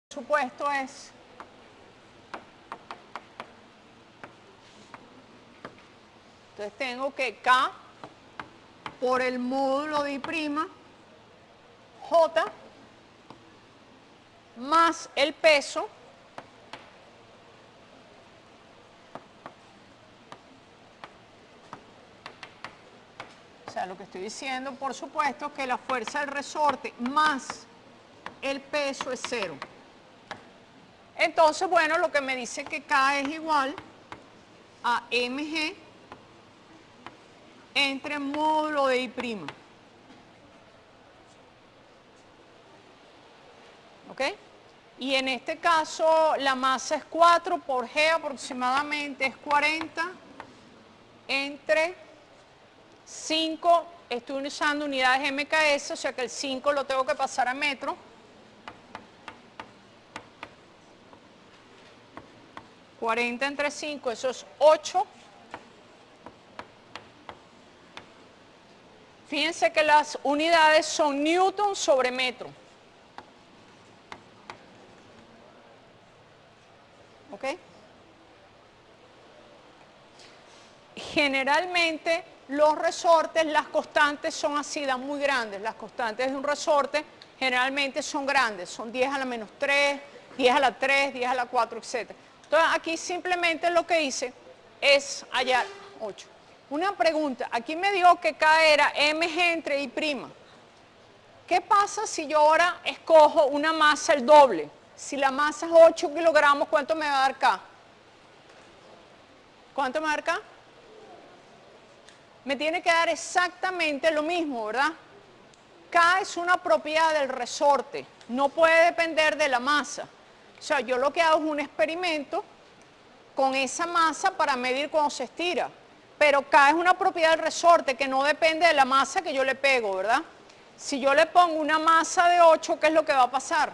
supuesto es entonces tengo que K por el módulo de I', J más el peso o sea, lo que estoy diciendo, por supuesto, que la fuerza del resorte más el peso es 0. Entonces, bueno, lo que me dice que K es igual a mg entre módulo de I'. ¿Ok? Y en este caso la masa es 4 por G aproximadamente es 40 entre 5, estoy usando unidades MKS, o sea que el 5 lo tengo que pasar a metro. $40 entre 5, eso es 8. Fíjense que las unidades son newton sobre metro. ¿Ok? Generalmente los resortes, las constantes son así, dan muy grandes. Las constantes de un resorte generalmente son grandes, son 10 a la menos 3, 10 a la 3, 10 a la 4, etc. Entonces aquí simplemente lo que hice es hallar 8. Una pregunta, aquí me dio que K era mg entre I'. ¿Qué pasa si yo ahora escojo una masa el doble? Si la masa es 8 kilogramos, ¿cuánto me va a dar K? ¿Cuánto me va a dar K? Me tiene que dar exactamente lo mismo, ¿verdad? K es una propiedad del resorte, no puede depender de la masa. O sea, yo lo que hago es un experimento con esa masa para medir cuando se estira. Pero K es una propiedad del resorte que no depende de la masa que yo le pego, ¿verdad? Si yo le pongo una masa de 8, ¿qué es lo que va a pasar?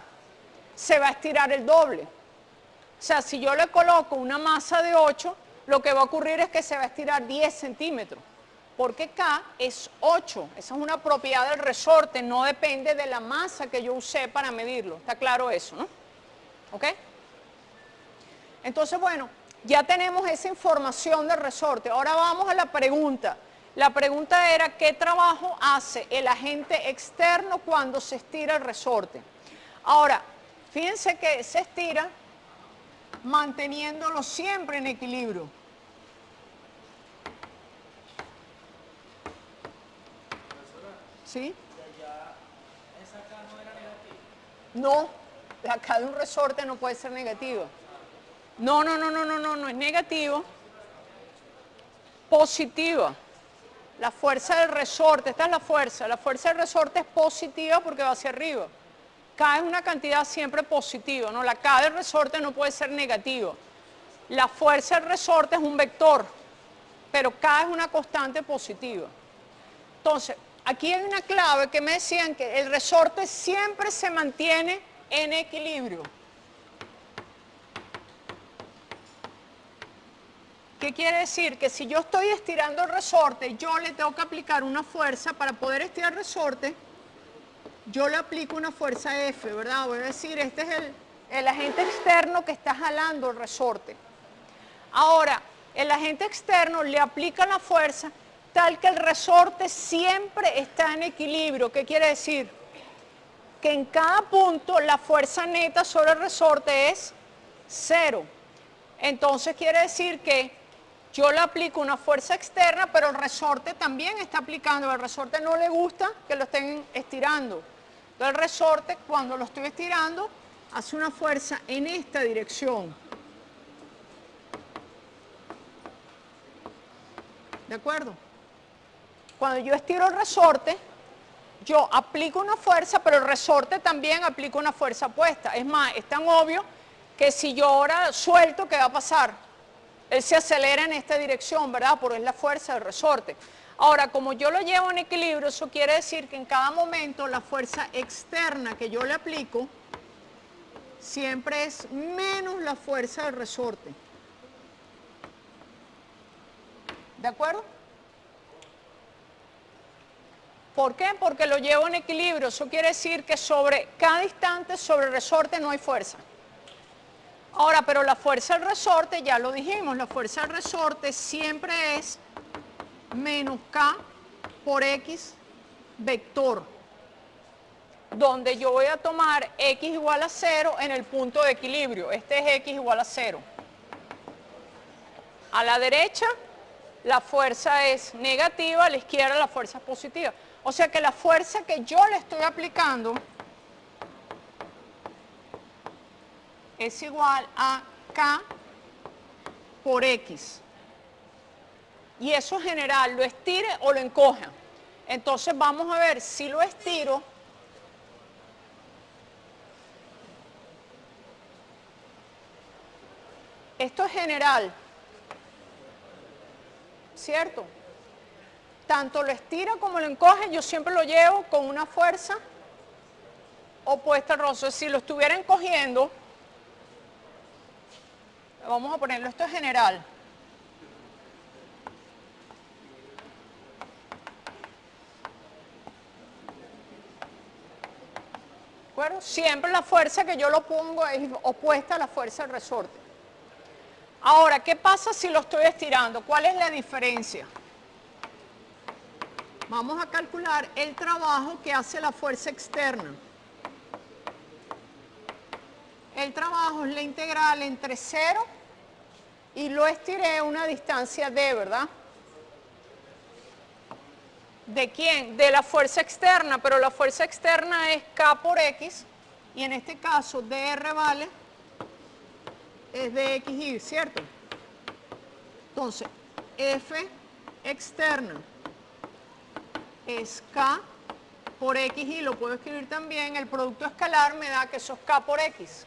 Se va a estirar el doble. O sea, si yo le coloco una masa de 8, lo que va a ocurrir es que se va a estirar 10 centímetros. Porque K es 8, esa es una propiedad del resorte, no depende de la masa que yo usé para medirlo. ¿Está claro eso, no? ¿Ok? Entonces, bueno, ya tenemos esa información del resorte. Ahora vamos a la pregunta. La pregunta era, ¿qué trabajo hace el agente externo cuando se estira el resorte? Ahora, fíjense que se estira manteniéndolo siempre en equilibrio. ¿Sí? ¿Esa K no era negativa? No, la K de un resorte no puede ser negativa. No es negativo. Positiva. La fuerza del resorte, esta es la fuerza del resorte es positiva porque va hacia arriba. K es una cantidad siempre positiva, ¿no? La K del resorte no puede ser negativa. La fuerza del resorte es un vector, pero K es una constante positiva. Entonces, aquí hay una clave que me decían que el resorte siempre se mantiene en equilibrio. ¿Qué quiere decir? Que si yo estoy estirando el resorte, yo le tengo que aplicar una fuerza para poder estirar el resorte. Yo le aplico una fuerza F, ¿verdad? Voy a decir, este es el agente externo que está jalando el resorte. Ahora, el agente externo le aplica la fuerza tal que el resorte siempre está en equilibrio. ¿Qué quiere decir? Que en cada punto la fuerza neta sobre el resorte es 0. Entonces quiere decir que yo le aplico una fuerza externa, pero el resorte también está aplicando. Al resorte no le gusta que lo estén estirando. Entonces el resorte, cuando lo estoy estirando, hace una fuerza en esta dirección. ¿De acuerdo? Cuando yo estiro el resorte, yo aplico una fuerza, pero el resorte también aplica una fuerza opuesta. Es más, es tan obvio que si yo ahora suelto, ¿qué va a pasar? Él se acelera en esta dirección, ¿verdad? Porque es la fuerza del resorte. Ahora, como yo lo llevo en equilibrio, eso quiere decir que en cada momento la fuerza externa que yo le aplico siempre es menos la fuerza del resorte. ¿De acuerdo? ¿Por qué? Porque lo llevo en equilibrio. Eso quiere decir que sobre cada instante sobre el resorte no hay fuerza. Ahora, pero la fuerza del resorte, ya lo dijimos, la fuerza del resorte siempre es menos K por X vector, donde yo voy a tomar X igual a 0 en el punto de equilibrio. Este es X igual a 0. A la derecha la fuerza es negativa, a la izquierda la fuerza es positiva. O sea que la fuerza que yo le estoy aplicando es igual a K por X. Y eso es general, lo estire o lo encoja. Entonces vamos a ver si lo estiro. Esto es general, ¿cierto? Tanto lo estira como lo encoge, yo siempre lo llevo con una fuerza opuesta al rostro. Si lo estuviera encogiendo, vamos a ponerlo, esto es general. ¿De acuerdo? Siempre la fuerza que yo lo pongo es opuesta a la fuerza del resorte. Ahora, ¿qué pasa si lo estoy estirando? ¿Cuál es la diferencia? Vamos a calcular el trabajo que hace la fuerza externa. El trabajo es la integral entre 0 y lo estiré a una distancia d, ¿verdad? ¿De quién? De la fuerza externa, pero la fuerza externa es K por X y en este caso dr vale es dxy, ¿cierto? Entonces, F externa es K por XY, lo puedo escribir también, el producto escalar me da que eso es K por X.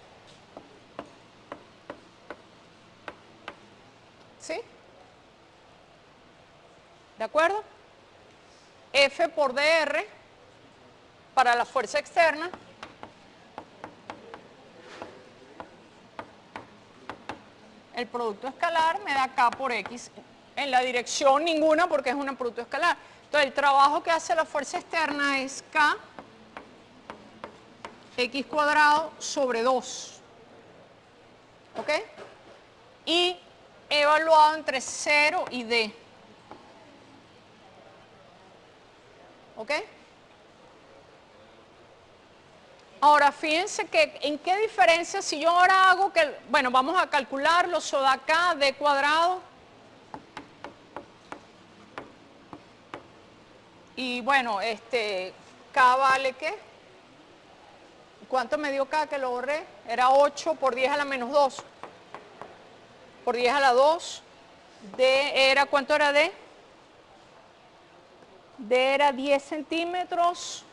¿Sí? ¿De acuerdo? F por dr para la fuerza externa el producto escalar me da K por X. En la dirección ninguna porque es un producto escalar. Entonces el trabajo que hace la fuerza externa es K X cuadrado sobre 2. ¿Ok? Y evaluado entre 0 y D. ¿Ok? Ahora, fíjense que en qué diferencia si yo ahora hago que, bueno, vamos a calcularlo, eso da K, D cuadrado. Y bueno, K vale ¿qué? ¿Cuánto me dio K que lo borré? Era 8 por 10 a la menos 2. Por 10 a la 2. D era, ¿cuánto era D? D era 10 centímetros.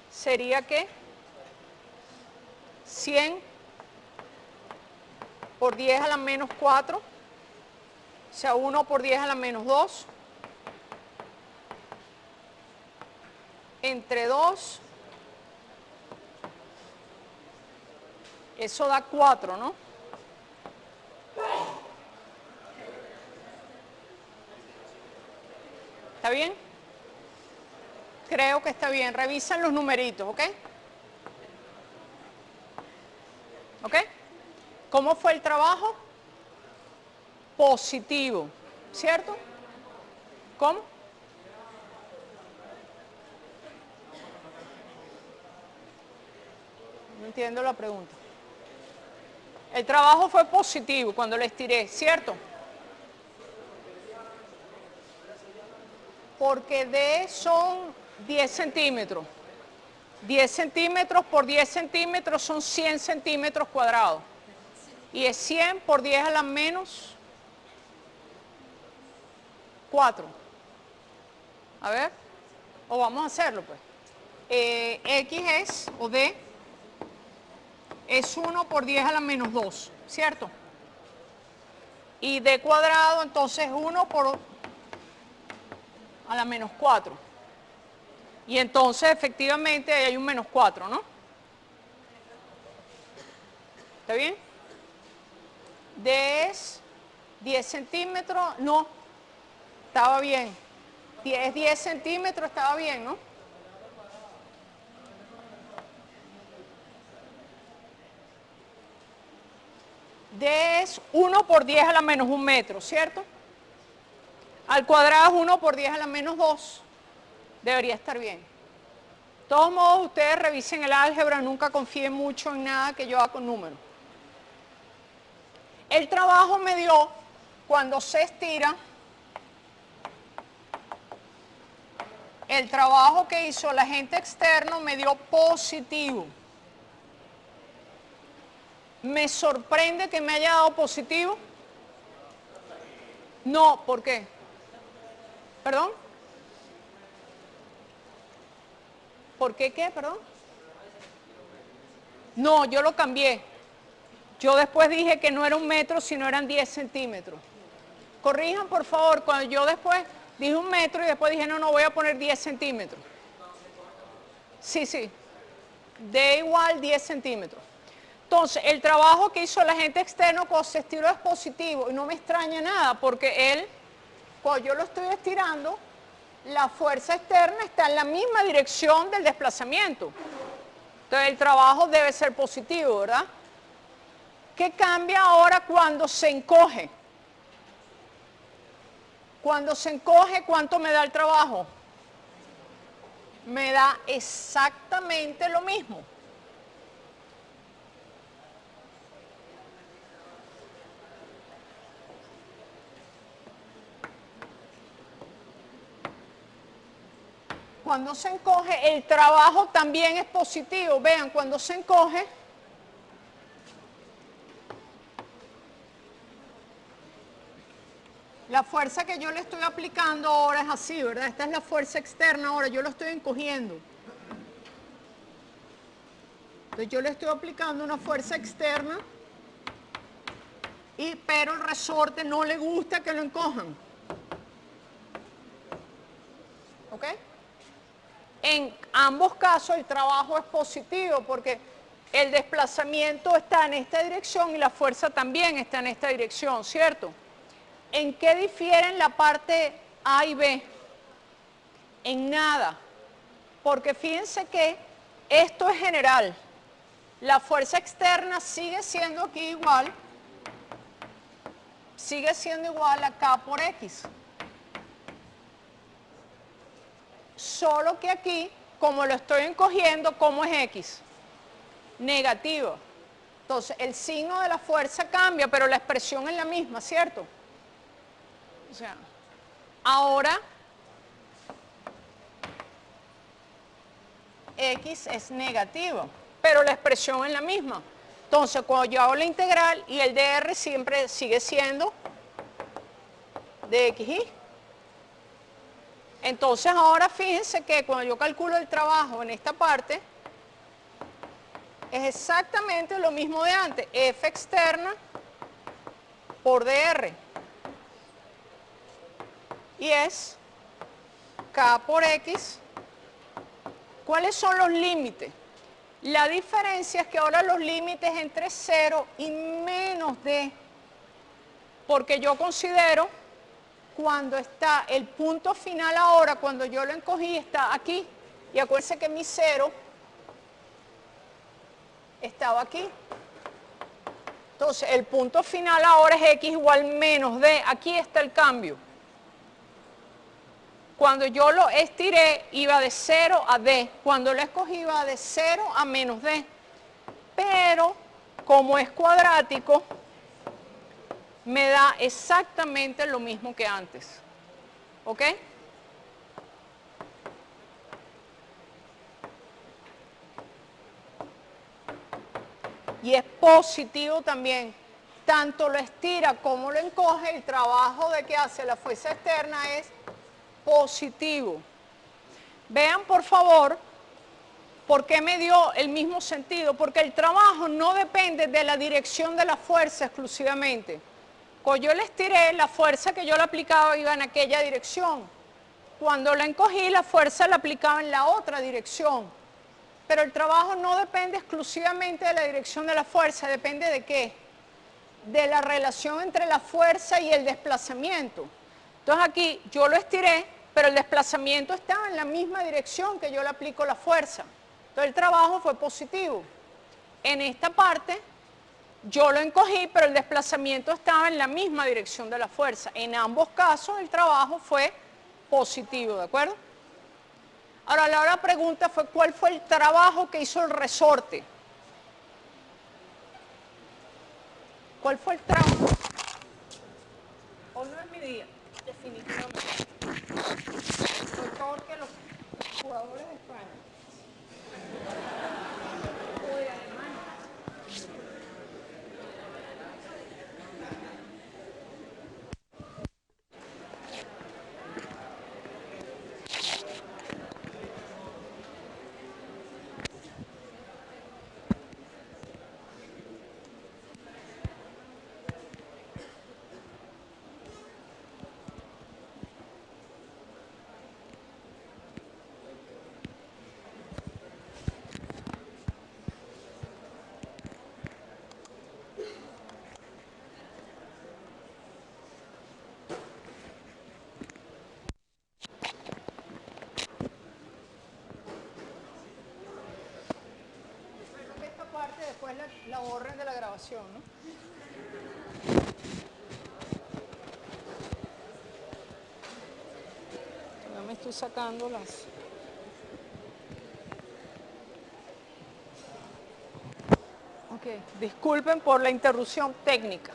¿Sería qué? 100 por 10 a la menos 4. O sea, 1 por 10 a la menos 2. Entre 2. Eso da 4, ¿no? ¿Está bien? Creo que está bien. Revisan los numeritos, ¿ok? ¿Ok? ¿Cómo fue el trabajo? Positivo, ¿cierto? ¿Cómo? No entiendo la pregunta. El trabajo fue positivo cuando lo estiré, ¿cierto? Porque D son 10 centímetros. 10 centímetros por 10 centímetros son 100 centímetros cuadrados. Y es 100 por 10 a la menos 4. A ver, o vamos a hacerlo pues. X es, o D, es 1 por 10 a la menos 2, ¿cierto? Y D cuadrado entonces 1 por a la menos 4. Y entonces efectivamente ahí hay un menos 4, ¿no? ¿Está bien? D es 10 centímetros, no, estaba bien. 10 centímetros estaba bien, ¿no? D es 1 por 10 a la menos 1 metro, ¿cierto? Al cuadrado es 1 por 10 a la menos 2. Debería estar bien. De todos modos, ustedes revisen el álgebra, nunca confíen mucho en nada que yo haga con números. El trabajo me dio, cuando se estira, el trabajo que hizo el agente externo me dio positivo. ¿Me sorprende que me haya dado positivo? No, ¿por qué? ¿Perdón? ¿Por qué qué, perdón? No, yo lo cambié. Yo después dije que no era 1 metro, sino eran 10 centímetros. Corrijan, por favor, cuando yo después dije 1 metro y después dije, no, voy a poner 10 centímetros. Sí, sí. D igual 10 centímetros. Entonces, el trabajo que hizo el agente externo cuando se estiró es positivo y no me extraña nada porque él, cuando yo lo estoy estirando, la fuerza externa está en la misma dirección del desplazamiento. Entonces, el trabajo debe ser positivo, ¿verdad? ¿Qué cambia ahora cuando se encoge? Cuando se encoge, ¿cuánto me da el trabajo? Me da exactamente lo mismo. Cuando se encoge, el trabajo también es positivo. Vean, cuando se encoge, la fuerza que yo le estoy aplicando ahora es así, ¿verdad? Esta es la fuerza externa ahora, yo lo estoy encogiendo. Entonces yo le estoy aplicando una fuerza externa, pero el resorte no le gusta que lo encojan. ¿Ok? En ambos casos el trabajo es positivo porque el desplazamiento está en esta dirección y la fuerza también está en esta dirección, ¿cierto? ¿En qué difieren la parte A y B? En nada, porque fíjense que esto es general. La fuerza externa sigue siendo aquí igual, sigue siendo igual a K por X. Solo que aquí, como lo estoy encogiendo, ¿cómo es X? Negativo. Entonces, el signo de la fuerza cambia, pero la expresión es la misma, ¿cierto? O sea, ahora X es negativo, pero la expresión es la misma. Entonces, cuando yo hago la integral y el dr siempre sigue siendo dxy. Entonces, ahora fíjense que cuando yo calculo el trabajo en esta parte, es exactamente lo mismo de antes, F externa por dr. Y es K por X. ¿Cuáles son los límites? La diferencia es que ahora los límites entre 0 y menos d, porque yo considero cuando está el punto final ahora, cuando yo lo encogí, está aquí. Y acuérdense que mi 0 estaba aquí. Entonces, el punto final ahora es x igual menos d. Aquí está el cambio. Cuando yo lo estiré, iba de 0 a d. Cuando lo escogí, iba de 0 a menos d. Pero, como es cuadrático, me da exactamente lo mismo que antes. ¿Ok? Y es positivo también. Tanto lo estira como lo encoge, el trabajo de que hace la fuerza externa es positivo. Vean, por favor, por qué me dio el mismo sentido. Porque el trabajo no depende de la dirección de la fuerza exclusivamente. Cuando yo le estiré, la fuerza que yo le aplicaba iba en aquella dirección. Cuando la encogí, la fuerza la aplicaba en la otra dirección. Pero el trabajo no depende exclusivamente de la dirección de la fuerza. ¿Depende de qué? De la relación entre la fuerza y el desplazamiento. Entonces aquí yo lo estiré, pero el desplazamiento estaba en la misma dirección que yo le aplico la fuerza. Entonces el trabajo fue positivo. En esta parte, Yo lo encogí, pero el desplazamiento estaba en la misma dirección de la fuerza. En ambos casos el trabajo fue positivo, ¿de acuerdo? Ahora la pregunta fue, ¿cuál fue el trabajo que hizo el resorte? ¿Cuál fue el trabajo? Hoy no es mi día, definitivamente. Soy peor que los jugadores de España. O de Alemania. Espero que esta parte después la borren de la grabación, ¿no? Ya me estoy sacando las... Ok, disculpen por la interrupción técnica.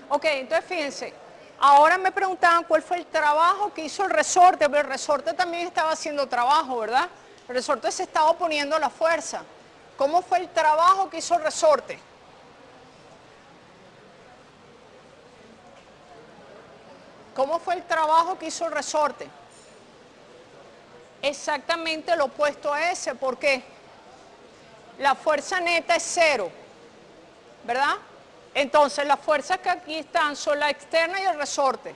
Ok, entonces fíjense, ahora me preguntaban cuál fue el trabajo que hizo el resorte, pero el resorte también estaba haciendo trabajo, ¿verdad? El resorte se estaba oponiendo a la fuerza. ¿Cómo fue el trabajo que hizo el resorte? ¿Cómo fue el trabajo que hizo el resorte? Exactamente lo opuesto a ese, ¿por qué? La fuerza neta es 0, ¿verdad? Entonces las fuerzas que aquí están son la externa y el resorte.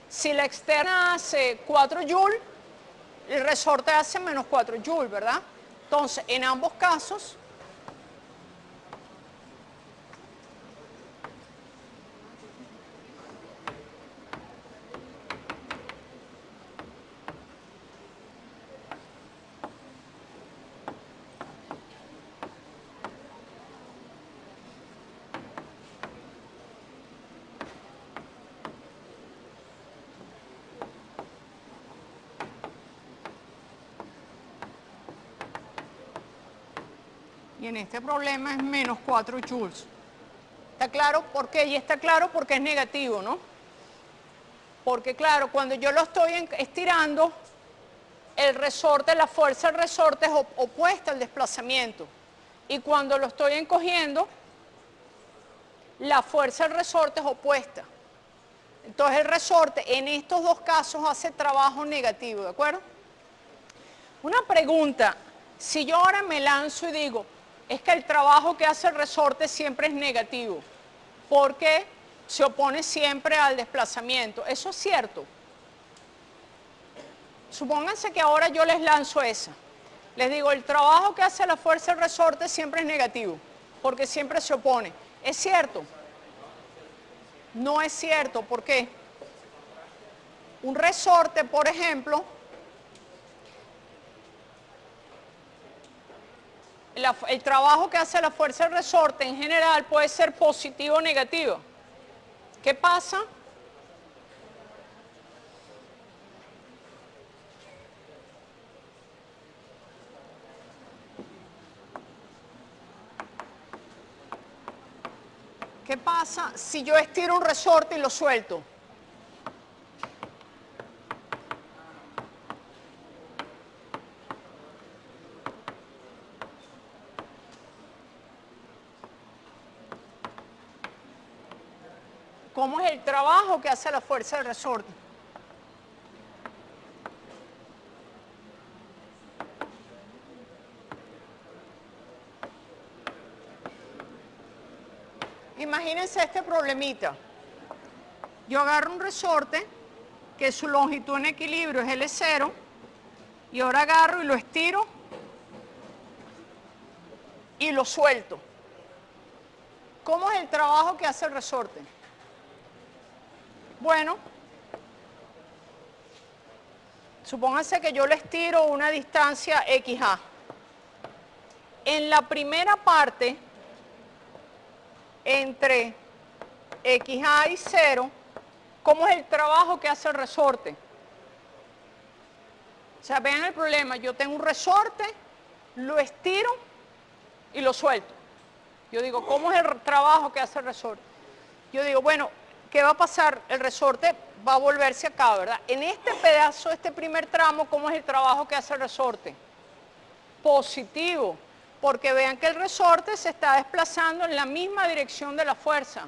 Si la externa hace 4 joules, el resorte hace menos 4 joules, ¿verdad? Entonces, en ambos casos, y en este problema es menos 4 joules. ¿Está claro por qué? Y está claro porque es negativo, ¿no? Porque claro, cuando yo lo estoy estirando, el resorte, la fuerza del resorte es opuesta al desplazamiento. Y cuando lo estoy encogiendo, la fuerza del resorte es opuesta. Entonces el resorte en estos dos casos hace trabajo negativo, ¿de acuerdo? Una pregunta, si yo ahora me lanzo y digo, es que el trabajo que hace el resorte siempre es negativo, porque se opone siempre al desplazamiento. ¿Eso es cierto? Supónganse que ahora yo les lanzo esa. Les digo, el trabajo que hace la fuerza del resorte siempre es negativo, porque siempre se opone. ¿Es cierto? No es cierto. ¿Por qué? Un resorte, por ejemplo, el trabajo que hace la fuerza del resorte en general puede ser positivo o negativo. ¿Qué pasa? ¿Qué pasa si yo estiro un resorte y lo suelto? ¿Cómo es el trabajo que hace la fuerza del resorte? Imagínense este problemita. Yo agarro un resorte que su longitud en equilibrio es L0 y ahora agarro y lo estiro y lo suelto. ¿Cómo es el trabajo que hace el resorte? Bueno, supónganse que yo le estiro una distancia XA. En la primera parte, entre XA y 0, ¿cómo es el trabajo que hace el resorte? O sea, vean el problema, yo tengo un resorte, lo estiro y lo suelto. Yo digo, ¿cómo es el trabajo que hace el resorte? Yo digo, bueno, ¿qué va a pasar? El resorte va a volverse acá, ¿verdad? En este pedazo, este primer tramo, ¿cómo es el trabajo que hace el resorte? Positivo, porque vean que el resorte se está desplazando en la misma dirección de la fuerza.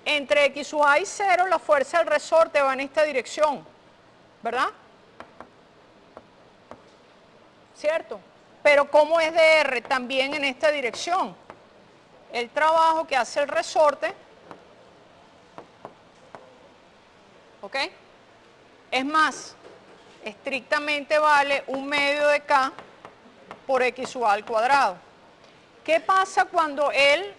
Entre X sub A y 0, la fuerza del resorte va en esta dirección, ¿verdad? ¿Cierto? Pero ¿cómo es de R? También en esta dirección. El trabajo que hace el resorte, ¿ok? Es más, estrictamente vale 1/2 de K por X sub A al cuadrado. ¿Qué pasa cuando él,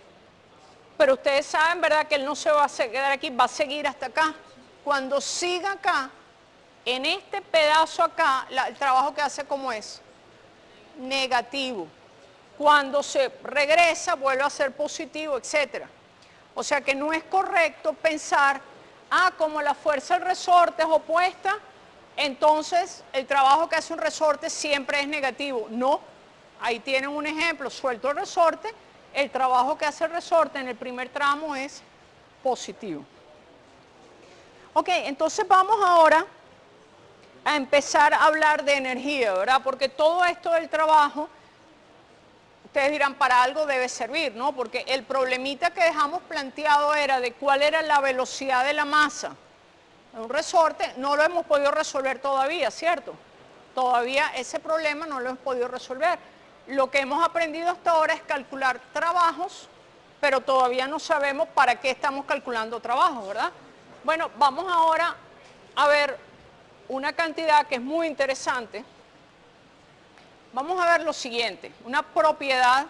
pero ustedes saben, ¿verdad? Que él no se va a quedar aquí, va a seguir hasta acá. Cuando siga acá, en este pedazo acá, el trabajo que hace, ¿cómo es? Negativo. Cuando se regresa, vuelve a ser positivo, etc. O sea que no es correcto pensar, como la fuerza del resorte es opuesta, entonces el trabajo que hace un resorte siempre es negativo. No, ahí tienen un ejemplo, suelto el resorte, el trabajo que hace el resorte en el primer tramo es positivo. Ok, entonces vamos ahora a empezar a hablar de energía, ¿verdad? Porque todo esto del trabajo, ustedes dirán, para algo debe servir, ¿no? Porque el problemita que dejamos planteado era de cuál era la velocidad de la masa. Un resorte no lo hemos podido resolver todavía, ¿cierto? Todavía ese problema no lo hemos podido resolver. Lo que hemos aprendido hasta ahora es calcular trabajos, pero todavía no sabemos para qué estamos calculando trabajos, ¿verdad? Bueno, vamos ahora a ver una cantidad que es muy interesante. Vamos a ver lo siguiente, una propiedad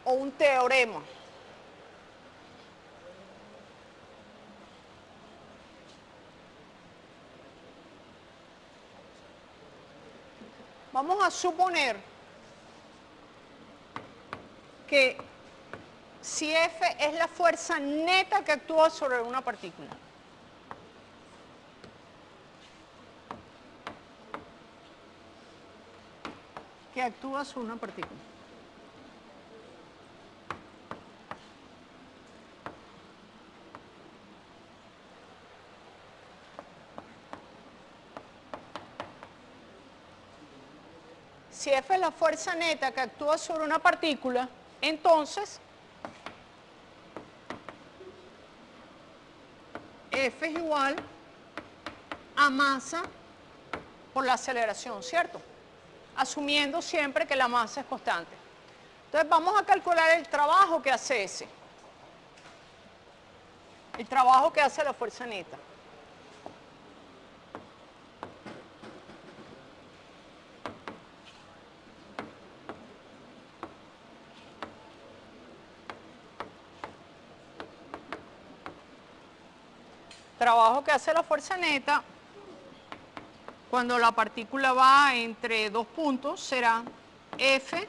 o un teorema. Vamos a suponer que si F es la fuerza neta que actúa sobre una partícula. Que actúa sobre una partícula. Si F es la fuerza neta que actúa sobre una partícula, entonces F es igual a masa por la aceleración, ¿cierto? Asumiendo siempre que la masa es constante. Entonces vamos a calcular el trabajo que hace ese. El trabajo que hace la fuerza neta. Trabajo que hace la fuerza neta cuando la partícula va entre dos puntos será F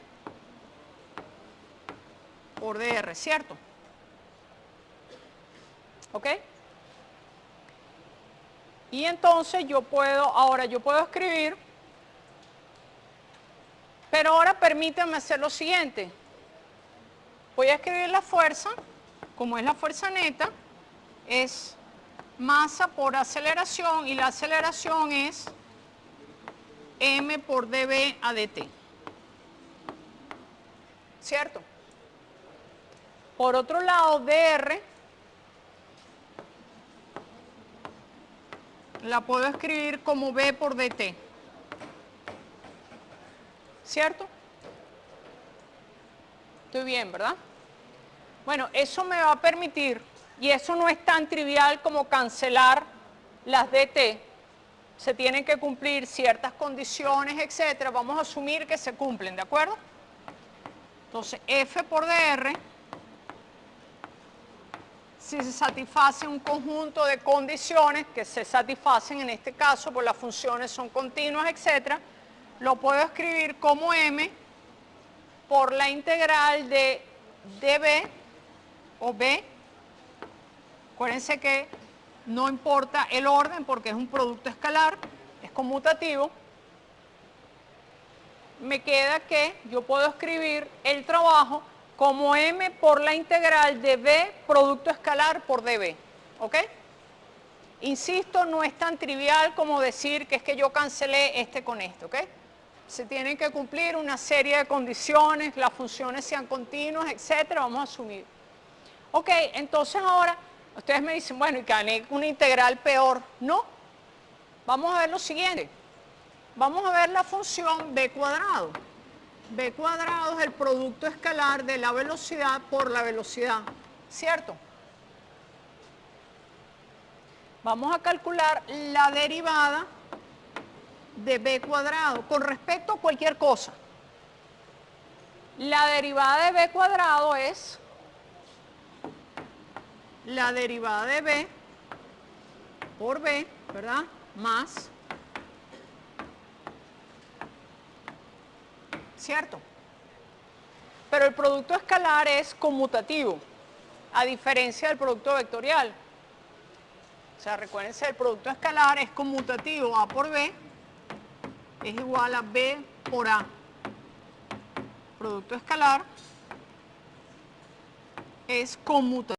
por dr, ¿cierto? ¿Ok? Y entonces yo puedo escribir, pero ahora permítanme hacer lo siguiente. Voy a escribir la fuerza, como es la fuerza neta, es masa por aceleración y la aceleración es m por dv a dt. ¿Cierto? Por otro lado, dr la puedo escribir como v por dt. ¿Cierto? Estoy bien, ¿verdad? Bueno, eso me va a permitir, y eso no es tan trivial como cancelar las dt, se tienen que cumplir ciertas condiciones, etcétera. Vamos a asumir que se cumplen, ¿de acuerdo? Entonces, F por dr, si se satisface un conjunto de condiciones que se satisfacen en este caso, pues las funciones son continuas, etcétera, lo puedo escribir como m por la integral de dB o B. Acuérdense que no importa el orden porque es un producto escalar, es conmutativo. Me queda que yo puedo escribir el trabajo como m por la integral de B producto escalar por dB. ¿Ok? Insisto, no es tan trivial como decir que es que yo cancelé este con este. ¿Ok? Se tienen que cumplir una serie de condiciones, las funciones sean continuas, etcétera. Vamos a asumir. Ok, entonces ahora ustedes me dicen, bueno, y gané una integral peor. No. Vamos a ver lo siguiente. Vamos a ver la función b cuadrado. B cuadrado es el producto escalar de la velocidad por la velocidad, ¿cierto? Vamos a calcular la derivada de b cuadrado con respecto a cualquier cosa. La derivada de b cuadrado es la derivada de b por b, ¿verdad? Más, ¿cierto? Pero el producto escalar es conmutativo, a diferencia del producto vectorial. O sea, recuérdense, el producto escalar es conmutativo, a por b es igual a b por a. Producto escalar es conmutativo.